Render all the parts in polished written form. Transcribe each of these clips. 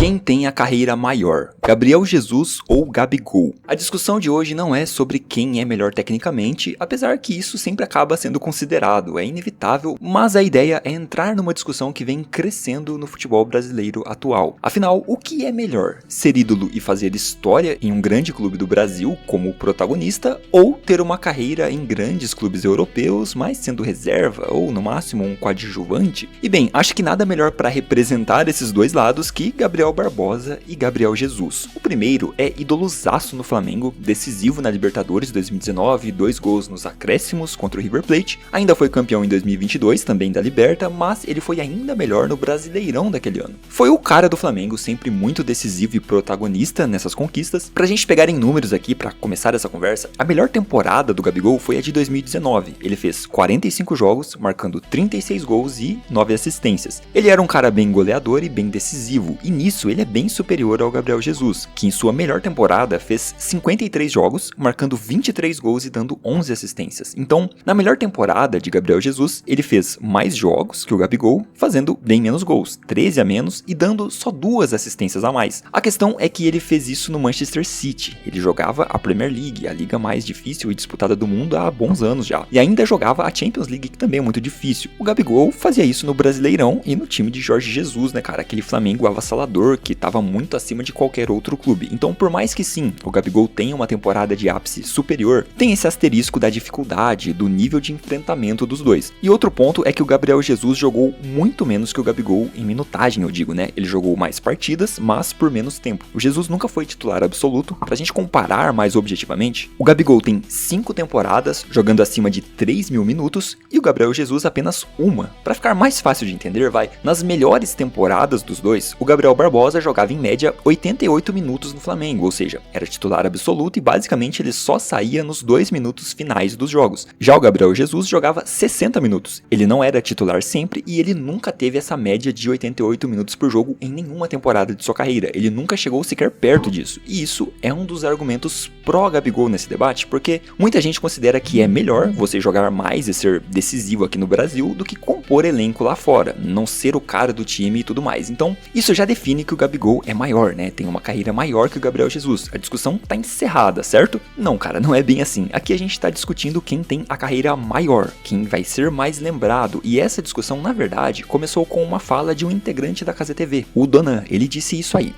Quem tem a carreira maior, Gabriel Jesus ou Gabigol? A discussão de hoje não é sobre quem é melhor tecnicamente, apesar que isso sempre acaba sendo considerado, é inevitável, mas a ideia é entrar numa discussão que vem crescendo no futebol brasileiro atual. Afinal, o que é melhor? Ser ídolo e fazer história em um grande clube do Brasil como protagonista, ou ter uma carreira em grandes clubes europeus, mas sendo reserva ou no máximo um coadjuvante? E bem, acho que nada melhor para representar esses dois lados que Gabriel Barbosa e Gabriel Jesus. O primeiro é idolozaço no Flamengo, decisivo na Libertadores 2019, 2 gols nos acréscimos contra o River Plate, ainda foi campeão em 2022 também da Liberta, mas ele foi ainda melhor no Brasileirão daquele ano. Foi o cara do Flamengo, sempre muito decisivo e protagonista nessas conquistas. Pra gente pegar em números aqui para começar essa conversa, a melhor temporada do Gabigol foi a de 2019. Ele fez 45 jogos, marcando 36 gols e 9 assistências. Ele era um cara bem goleador e bem decisivo, e nisso ele é bem superior ao Gabriel Jesus, que em sua melhor temporada fez 53 jogos, marcando 23 gols e dando 11 assistências. Então, na melhor temporada de Gabriel Jesus, ele fez mais jogos que o Gabigol, fazendo bem menos gols, 13 a menos e dando só 2 assistências a mais. A questão é que ele fez isso no Manchester City. Ele jogava a Premier League, a liga mais difícil e disputada do mundo há bons anos já, e ainda jogava a Champions League, que também é muito difícil. O Gabigol fazia isso no Brasileirão e no time de Jorge Jesus, né, cara? Aquele Flamengo avassalador que estava muito acima de qualquer outro clube. Então, por mais que sim, o Gabigol tenha uma temporada de ápice superior, tem esse asterisco da dificuldade, do nível de enfrentamento dos dois. E outro ponto é que o Gabriel Jesus jogou muito menos que o Gabigol em minutagem, eu digo, né? Ele jogou mais partidas, mas por menos tempo. O Jesus nunca foi titular absoluto. Pra gente comparar mais objetivamente, o Gabigol tem 5 temporadas jogando acima de 3.000 minutos e o Gabriel Jesus apenas uma. Pra ficar mais fácil de entender, nas melhores temporadas dos dois, o Gabriel Barbosa jogava em média 88 minutos no Flamengo, ou seja, era titular absoluto e basicamente ele só saía nos 2 minutos finais dos jogos. Já o Gabriel Jesus jogava 60 minutos, ele não era titular sempre e ele nunca teve essa média de 88 minutos por jogo em nenhuma temporada de sua carreira, ele nunca chegou sequer perto disso, e isso é um dos argumentos pró-Gabigol nesse debate, porque muita gente considera que é melhor você jogar mais e ser decisivo aqui no Brasil do que compor elenco lá fora, não ser o cara do time e tudo mais. Então, isso já define que o Gabigol é maior, né? Tem uma carreira maior que o Gabriel Jesus. A discussão tá encerrada, certo? Não, cara, não é bem assim. Aqui a gente tá discutindo quem tem a carreira maior, quem vai ser mais lembrado. E essa discussão, na verdade, começou com uma fala de um integrante da Casa TV, o Donan. Ele disse isso aí.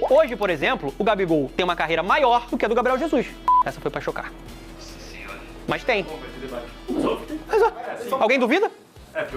Hoje, por exemplo, o Gabigol tem uma carreira maior do que a do Gabriel Jesus. Essa foi pra chocar. Mas tem. Mas, ó, alguém duvida?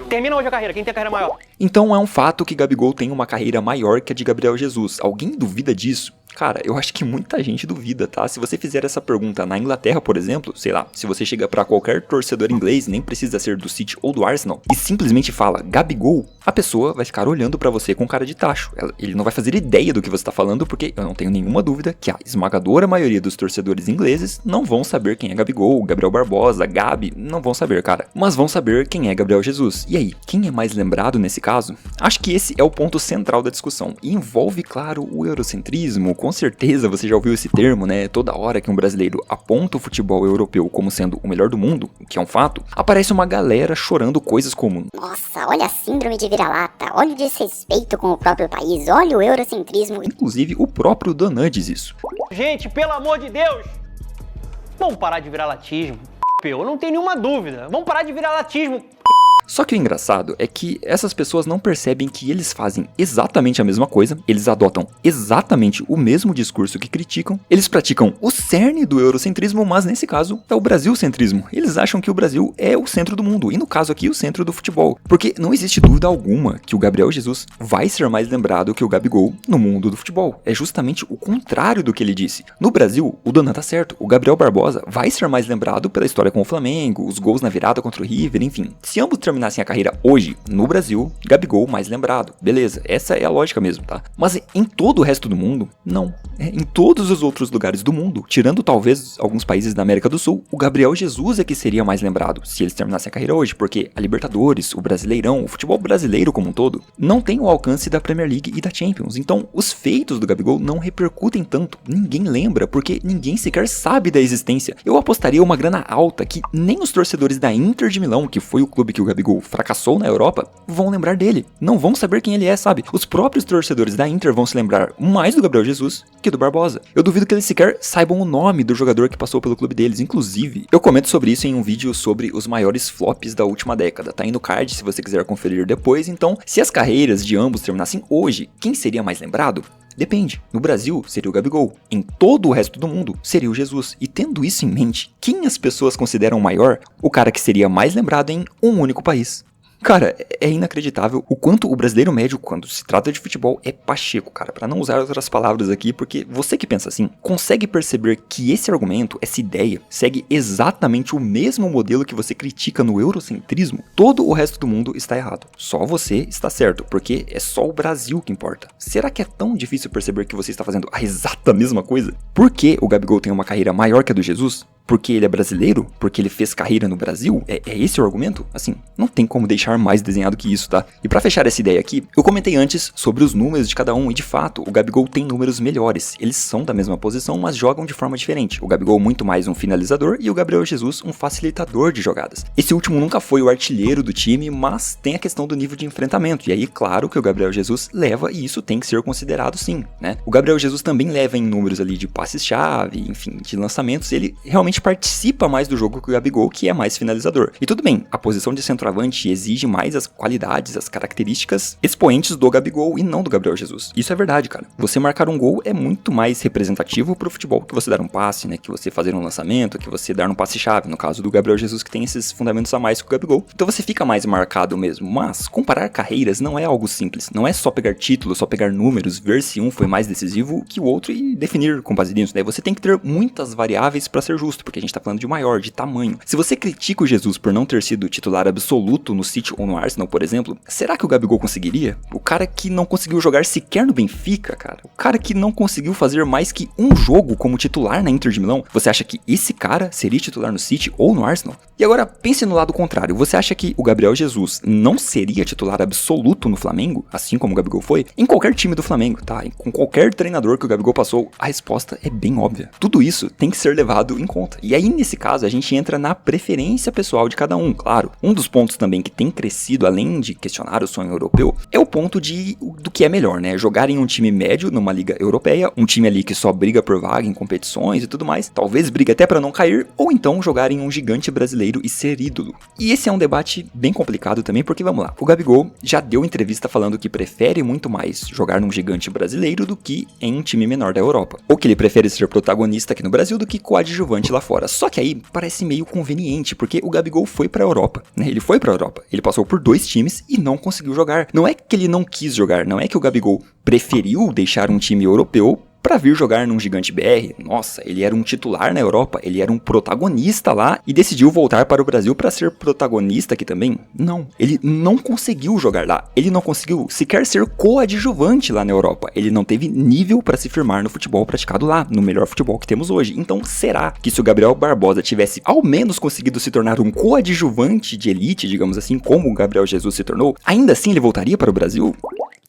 Termina hoje a carreira, quem tem a carreira maior? Então é um fato que Gabigol tem uma carreira maior que a de Gabriel Jesus. Alguém duvida disso? Cara, eu acho que muita gente duvida, tá? Se você fizer essa pergunta na Inglaterra, por exemplo, sei lá, se você chega pra qualquer torcedor inglês, nem precisa ser do City ou do Arsenal, e simplesmente fala Gabigol, a pessoa vai ficar olhando pra você com cara de tacho. Ele não vai fazer ideia do que você tá falando, porque eu não tenho nenhuma dúvida que a esmagadora maioria dos torcedores ingleses não vão saber quem é Gabigol, Gabriel Barbosa, Gabi, não vão saber, cara. Mas vão saber quem é Gabriel Jesus. E aí, quem é mais lembrado nesse caso? Acho que esse é o ponto central da discussão. E envolve, claro, o eurocentrismo. Com certeza você já ouviu esse termo, né? Toda hora que um brasileiro aponta o futebol europeu como sendo o melhor do mundo, o que é um fato, aparece uma galera chorando coisas como: nossa, olha a síndrome de vira-lata, olha o desrespeito com o próprio país, olha o eurocentrismo. Inclusive, o próprio Donan diz isso. Gente, pelo amor de Deus, vamos parar de vira-latismo. Eu não tenho nenhuma dúvida, vamos parar de vira-latismo. Só que o engraçado é que essas pessoas não percebem que eles fazem exatamente a mesma coisa, eles adotam exatamente o mesmo discurso que criticam, eles praticam o cerne do eurocentrismo, mas nesse caso é o brasilcentrismo. Eles acham que o Brasil é o centro do mundo, e no caso aqui o centro do futebol. Porque não existe dúvida alguma que o Gabriel Jesus vai ser mais lembrado que o Gabigol no mundo do futebol. É justamente o contrário do que ele disse. No Brasil, o Donan tá certo, o Gabriel Barbosa vai ser mais lembrado pela história com o Flamengo, os gols na virada contra o River, enfim. Se ambos terminassem a carreira hoje, no Brasil, Gabigol mais lembrado. Beleza, essa é a lógica mesmo, tá? Mas em todo o resto do mundo, não. Em todos os outros lugares do mundo, tirando talvez alguns países da América do Sul, o Gabriel Jesus é que seria mais lembrado se eles terminassem a carreira hoje, porque a Libertadores, o Brasileirão, o futebol brasileiro como um todo, não tem o alcance da Premier League e da Champions. Então, os feitos do Gabigol não repercutem tanto. Ninguém lembra, porque ninguém sequer sabe da existência. Eu apostaria uma grana alta que nem os torcedores da Inter de Milão, que foi o clube que o Gabigol Gabigol fracassou na Europa, vão lembrar dele. Não vão saber quem ele é, sabe? Os próprios torcedores da Inter vão se lembrar mais do Gabriel Jesus que do Barbosa. Eu duvido que eles sequer saibam o nome do jogador que passou pelo clube deles. Inclusive, eu comento sobre isso em um vídeo sobre os maiores flops da última década. Tá aí no card se você quiser conferir depois. Então, se as carreiras de ambos terminassem hoje, quem seria mais lembrado? Depende. No Brasil, seria o Gabigol. Em todo o resto do mundo, seria o Jesus. E tendo isso em mente, quem as pessoas consideram maior? O cara que seria mais lembrado em um único país. Cara, é inacreditável o quanto o brasileiro médio, quando se trata de futebol, é pacheco, cara, pra não usar outras palavras aqui, porque você que pensa assim, consegue perceber que esse argumento, essa ideia, segue exatamente o mesmo modelo que você critica no eurocentrismo? Todo o resto do mundo está errado. Só você está certo, porque é só o Brasil que importa. Será que é tão difícil perceber que você está fazendo a exata mesma coisa? Por que o Gabigol tem uma carreira maior que a do Jesus? Porque ele é brasileiro? Porque ele fez carreira no Brasil? É esse o argumento? Assim, não tem como deixar mais desenhado que isso, tá? E pra fechar essa ideia aqui, eu comentei antes sobre os números de cada um e de fato, o Gabigol tem números melhores. Eles são da mesma posição, mas jogam de forma diferente. O Gabigol muito mais um finalizador e o Gabriel Jesus um facilitador de jogadas. Esse último nunca foi o artilheiro do time, mas tem a questão do nível de enfrentamento. E aí, claro que o Gabriel Jesus leva e isso tem que ser considerado sim, né? O Gabriel Jesus também leva em números ali de passes-chave, enfim, de lançamentos. Ele realmente participa mais do jogo que o Gabigol, que é mais finalizador. E tudo bem, a posição de centroavante exige mais as qualidades, as características expoentes do Gabigol e não do Gabriel Jesus. Isso é verdade, cara. Você marcar um gol é muito mais representativo pro futebol que você dar um passe, né? Que você fazer um lançamento, que você dar um passe-chave. No caso do Gabriel Jesus, que tem esses fundamentos a mais que o Gabigol. Então você fica mais marcado mesmo. Mas comparar carreiras não é algo simples. Não é só pegar títulos, só pegar números, ver se um foi mais decisivo que o outro e definir com base nisso, né? Você tem que ter muitas variáveis pra ser justo, porque a gente tá falando de maior, de tamanho. Se você critica o Jesus por não ter sido titular absoluto no City ou no Arsenal, por exemplo, será que o Gabigol conseguiria? O cara que não conseguiu jogar sequer no Benfica, cara. O cara que não conseguiu fazer mais que um jogo como titular na Inter de Milão. Você acha que esse cara seria titular no City ou no Arsenal? E agora, pense no lado contrário. Você acha que o Gabriel Jesus não seria titular absoluto no Flamengo, assim como o Gabigol foi? Em qualquer time do Flamengo, tá? E com qualquer treinador que o Gabigol passou, a resposta é bem óbvia. Tudo isso tem que ser levado em conta. E aí, nesse caso, a gente entra na preferência pessoal de cada um, claro. Um dos pontos também que tem crescido, além de questionar o sonho europeu, é o ponto do que é melhor, né? Jogar em um time médio numa liga europeia, um time ali que só briga por vaga em competições e tudo mais, talvez brigue até pra não cair, ou então jogar em um gigante brasileiro e ser ídolo. E esse é um debate bem complicado também, porque vamos lá, o Gabigol já deu entrevista falando que prefere muito mais jogar num gigante brasileiro do que em um time menor da Europa. Ou que ele prefere ser protagonista aqui no Brasil do que coadjuvante lá fora. Só que aí parece meio conveniente, porque o Gabigol foi pra Europa, né? Ele foi pra Europa, ele passou por 2 times e não conseguiu jogar. Não é que ele não quis jogar, não é que o Gabigol preferiu deixar um time europeu pra vir jogar num gigante BR. Nossa, ele era um titular na Europa, ele era um protagonista lá e decidiu voltar para o Brasil pra ser protagonista aqui também? Não, ele não conseguiu jogar lá, ele não conseguiu sequer ser coadjuvante lá na Europa, ele não teve nível pra se firmar no futebol praticado lá, no melhor futebol que temos hoje. Então será que se o Gabriel Barbosa tivesse ao menos conseguido se tornar um coadjuvante de elite, digamos assim, como o Gabriel Jesus se tornou, ainda assim ele voltaria para o Brasil?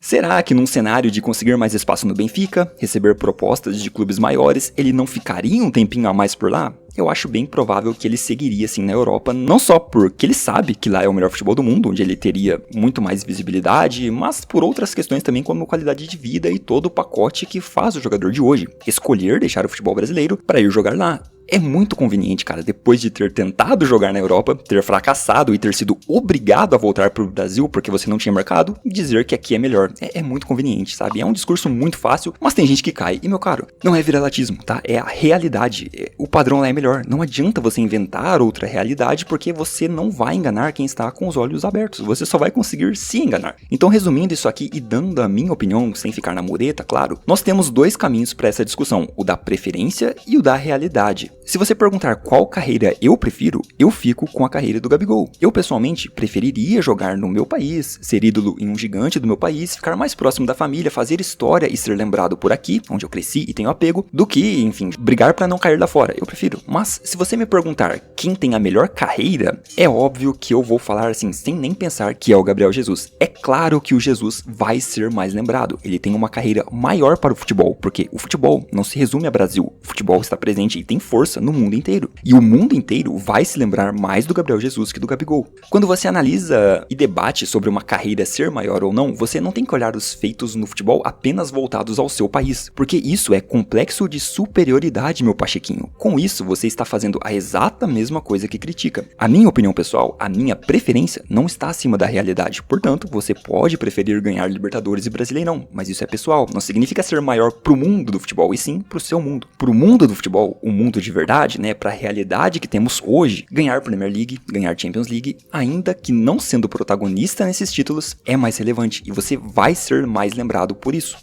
Será que num cenário de conseguir mais espaço no Benfica, receber propostas de clubes maiores, ele não ficaria um tempinho a mais por lá? Eu acho bem provável que ele seguiria assim na Europa, não só porque ele sabe que lá é o melhor futebol do mundo, onde ele teria muito mais visibilidade, mas por outras questões também como qualidade de vida e todo o pacote que faz o jogador de hoje escolher deixar o futebol brasileiro para ir jogar lá. É muito conveniente, cara, depois de ter tentado jogar na Europa, ter fracassado e ter sido obrigado a voltar pro Brasil porque você não tinha mercado, dizer que aqui é melhor. É muito conveniente, sabe? É um discurso muito fácil, mas tem gente que cai. E, meu caro, não é viralatismo, tá? É a realidade. O padrão lá é melhor. Não adianta você inventar outra realidade porque você não vai enganar quem está com os olhos abertos. Você só vai conseguir se enganar. Então, resumindo isso aqui e dando a minha opinião, sem ficar na mureta, claro, nós temos 2 caminhos para essa discussão, o da preferência e o da realidade. Se você perguntar qual carreira eu prefiro, eu fico com a carreira do Gabigol. Eu, pessoalmente, preferiria jogar no meu país, ser ídolo em um gigante do meu país, ficar mais próximo da família, fazer história e ser lembrado por aqui, onde eu cresci e tenho apego, do que, enfim, brigar pra não cair lá fora. Eu prefiro. Mas, se você me perguntar quem tem a melhor carreira, é óbvio que eu vou falar assim, sem nem pensar, que é o Gabriel Jesus. É claro que o Jesus vai ser mais lembrado. Ele tem uma carreira maior para o futebol, porque o futebol não se resume a Brasil. O futebol está presente e tem força força no mundo inteiro. E o mundo inteiro vai se lembrar mais do Gabriel Jesus que do Gabigol. Quando você analisa e debate sobre uma carreira ser maior ou não, você não tem que olhar os feitos no futebol apenas voltados ao seu país, porque isso é complexo de superioridade, meu pachequinho. Com isso, você está fazendo a exata mesma coisa que critica. A minha opinião pessoal, a minha preferência não está acima da realidade, portanto, você pode preferir ganhar Libertadores e Brasileirão, mas isso é pessoal, não significa ser maior pro mundo do futebol, e sim pro seu mundo. Pro mundo do futebol, o mundo de verdade, né, pra realidade que temos hoje, ganhar Premier League, ganhar Champions League, ainda que não sendo protagonista nesses títulos, é mais relevante, e você vai ser mais lembrado por isso.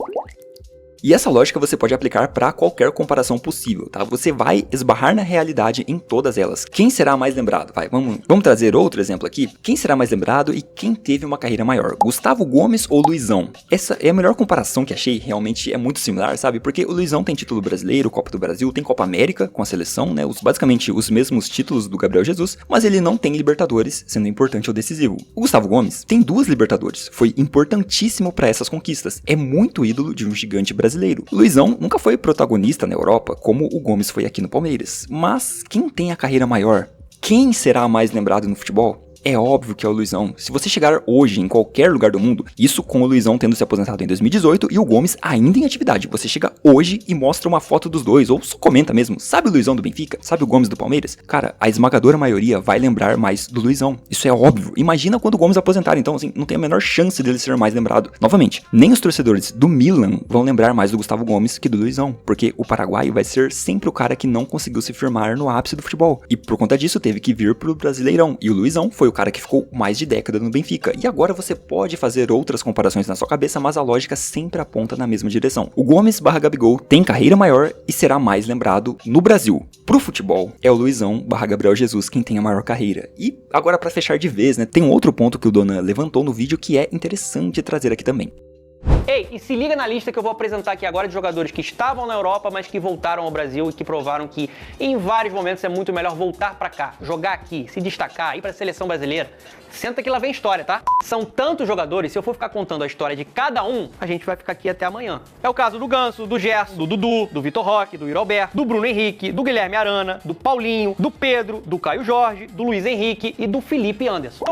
E essa lógica você pode aplicar para qualquer comparação possível, tá? Você vai esbarrar na realidade em todas elas. Quem será mais lembrado? Vamos trazer outro exemplo aqui. Quem será mais lembrado e quem teve uma carreira maior? Gustavo Gomes ou Luizão? Essa é a melhor comparação que achei, realmente é muito similar, sabe? Porque o Luizão tem título brasileiro, Copa do Brasil, tem Copa América com a seleção, né? Basicamente os mesmos títulos do Gabriel Jesus, mas ele não tem Libertadores, sendo importante ou decisivo. O Gustavo Gomes tem 2 Libertadores, foi importantíssimo para essas conquistas, é muito ídolo de um gigante brasileiro. O Luizão nunca foi protagonista na Europa como o Gomes foi aqui no Palmeiras, mas quem tem a carreira maior? Quem será mais lembrado no futebol? É óbvio que é o Luizão. Se você chegar hoje em qualquer lugar do mundo, isso com o Luizão tendo se aposentado em 2018 e o Gomes ainda em atividade, você chega hoje e mostra uma foto dos dois, ou só comenta mesmo, sabe o Luizão do Benfica? Sabe o Gomes do Palmeiras? Cara, a esmagadora maioria vai lembrar mais do Luizão. Isso é óbvio. Imagina quando o Gomes aposentar, então assim, não tem a menor chance dele ser mais lembrado. Novamente, nem os torcedores do Milan vão lembrar mais do Gustavo Gomes que do Luizão, porque o paraguaio vai ser sempre o cara que não conseguiu se firmar no ápice do futebol. E por conta disso teve que vir pro Brasileirão, e o Luizão foi o cara que ficou mais de década no Benfica. E agora você pode fazer outras comparações na sua cabeça, mas a lógica sempre aponta na mesma direção. O Gomes/Gabigol tem carreira maior e será mais lembrado no Brasil. Pro futebol, é o Luizão/Gabriel Jesus quem tem a maior carreira. E agora, para fechar de vez, né, tem um outro ponto que o Donan levantou no vídeo que é interessante trazer aqui também. Ei, e se liga na lista que eu vou apresentar aqui agora de jogadores que estavam na Europa, mas que voltaram ao Brasil e que provaram que em vários momentos é muito melhor voltar pra cá, jogar aqui, se destacar, ir pra seleção brasileira. Senta que lá vem história, tá? São tantos jogadores, se eu for ficar contando a história de cada um, a gente vai ficar aqui até amanhã. É o caso do Ganso, do Gerson, do Dudu, do Vitor Roque, do Yuri Alberto, do Bruno Henrique, do Guilherme Arana, do Paulinho, do Pedro, do Caio Jorge, do Luiz Henrique e do Felipe Anderson.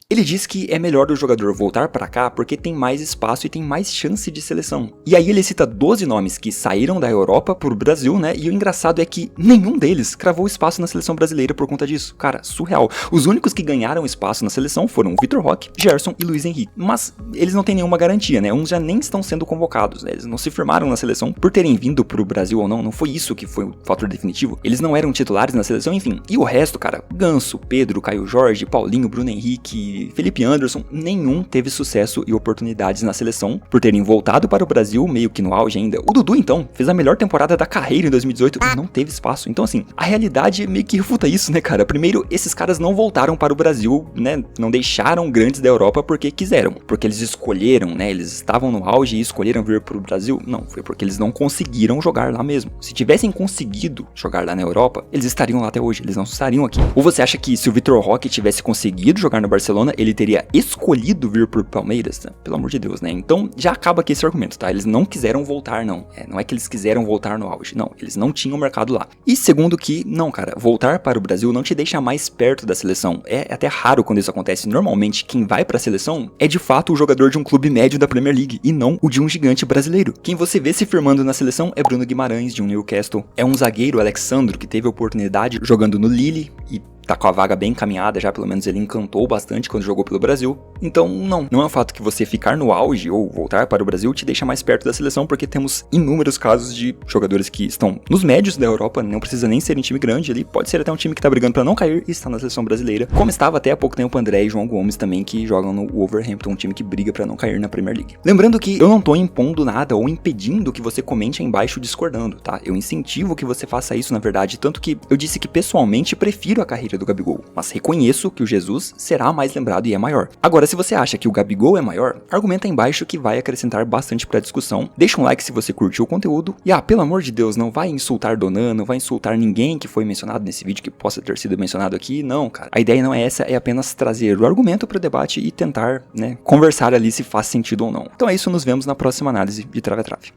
Ele diz que é melhor o jogador voltar pra cá porque tem mais espaço e tem mais chance de seleção. E aí ele cita 12 nomes que saíram da Europa pro Brasil, né? E o engraçado é que nenhum deles cravou espaço na seleção brasileira por conta disso. Cara, surreal. Os únicos que ganharam espaço na seleção foram o Vitor Roque, Gerson e Luiz Henrique. Mas eles não têm nenhuma garantia, né? Uns já nem estão sendo convocados, né? Eles não se firmaram na seleção por terem vindo pro Brasil ou não. Não foi isso que foi o fator definitivo. Eles não eram titulares na seleção, enfim. E o resto, cara, Ganso, Pedro, Caio Jorge, Paulinho, Bruno Henrique, Felipe Anderson, nenhum teve sucesso e oportunidades na seleção por terem voltado para o Brasil meio que no auge ainda. O Dudu, então, fez a melhor temporada da carreira em 2018 e não teve espaço. Então, assim, a realidade meio que refuta isso, né, cara? Primeiro, esses caras não voltaram para o Brasil, né? Não deixaram grandes da Europa porque quiseram. Porque eles escolheram, né? Eles estavam no auge e escolheram vir para o Brasil. Não, foi porque eles não conseguiram jogar lá mesmo. Se tivessem conseguido jogar lá na Europa, eles estariam lá até hoje. Eles não estariam aqui. Ou você acha que se o Vitor Roque tivesse conseguido jogar no Barcelona, ele teria escolhido vir pro Palmeiras, né? Pelo amor de Deus, né? Então já acaba aqui esse argumento, tá? Eles não quiseram voltar, não. Não é que eles quiseram voltar no auge, não. Eles não tinham mercado lá. E segundo que, não, cara, voltar para o Brasil não te deixa mais perto da seleção. É até raro quando isso acontece. Normalmente, quem vai pra seleção é de fato o jogador de um clube médio da Premier League e não o de um gigante brasileiro. Quem você vê se firmando na seleção é Bruno Guimarães, de um Newcastle. É um zagueiro, Alexandro, que teve a oportunidade jogando no Lille e tá com a vaga bem encaminhada já, pelo menos ele encantou bastante quando jogou pelo Brasil. Então não é um fato que você ficar no auge ou voltar para o Brasil te deixa mais perto da seleção, porque temos inúmeros casos de jogadores que estão nos médios da Europa, não precisa nem ser um time grande ali, pode ser até um time que tá brigando para não cair e está na seleção brasileira, como estava até há pouco tempo André e João Gomes também, que jogam no Wolverhampton, um time que briga para não cair na Premier League. Lembrando que eu não tô impondo nada ou impedindo que você comente aí embaixo discordando, tá? Eu incentivo que você faça isso, na verdade, tanto que eu disse que pessoalmente prefiro a carreira do Gabigol, mas reconheço que o Jesus será mais lembrado e é maior. Agora, se você acha que o Gabigol é maior, argumenta aí embaixo que vai acrescentar bastante pra discussão. Deixa um like se você curtiu o conteúdo. E pelo amor de Deus, não vai insultar Donan, não vai insultar ninguém que foi mencionado nesse vídeo que possa ter sido mencionado aqui. Não, cara. A ideia não é essa, é apenas trazer o argumento pro debate e tentar, né, conversar ali se faz sentido ou não. Então é isso, nos vemos na próxima análise de Trave a Trave.